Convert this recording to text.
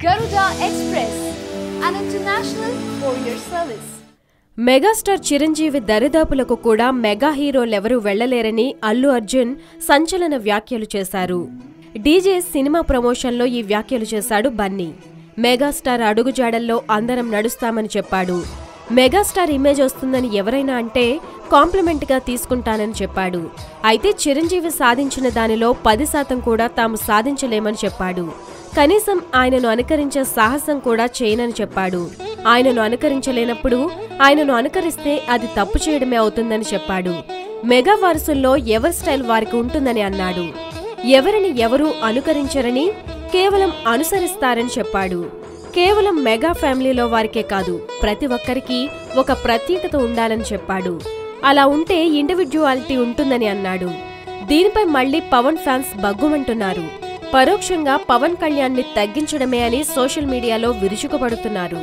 Garuda Express, an international courier service. Megastar Chiranjeevi దరిదాపులకు కూడా mega హీరోలెవరూ వెళ్లలేరని అల్లు అర్జున్ సంచలన వ్యాఖ్యలు చేశారు. డీజే సినిమా ప్రమోషన్లో ఈ వ్యాఖ్యలు చేశాడు బన్నీ. మెగాస్టార్ అడుగుజాడల్లో అందరం నడుస్తామని చెప్పాడు. మెగాస్టార్ ఇమేజ్ వస్తుందని ఎవరైనా అంటే కాంప్లిమెంట్గా తీసుకుంటానని చెప్పాడు. అయితే చిరంజీవి సాధించిన దానిలో 10% కూడా తాము సాధించలేమని చెప్పాడు. కనీసం ఆయనను అనుకరించే సాహసం కూడా చేయనని చెప్పాడు. ఆయనను అనుకరించలేనప్పుడు ఆయనను అనుకరిస్తే అది తప్పు చేయడమే అవుతుందని చెప్పాడు. మెగా వారసుల్లో ఎవరి స్టైల్ వారికి ఉంటుందని అన్నాడు. ఎవరిని ఎవరూ అనుకరించరని, కేవలం అనుసరిస్తారని చెప్పాడు. కేవలం మెగా ఫ్యామిలీలో వారికే కాదు, ప్రతి ఒక్కరికి ఒక ప్రత్యేకత ఉండాలని చెప్పాడు. అలా ఉంటే ఇండివిడ్యువాలిటీ ఉంటుందని అన్నాడు. దీనిపై మళ్లీ పవన్ ఫ్యాన్స్ బగ్గుమంటున్నారు. పరోక్షంగా పవన్ కళ్యాణ్ని తగ్గించడమే అని సోషల్ మీడియాలో విరుచుకుపడుతున్నారు.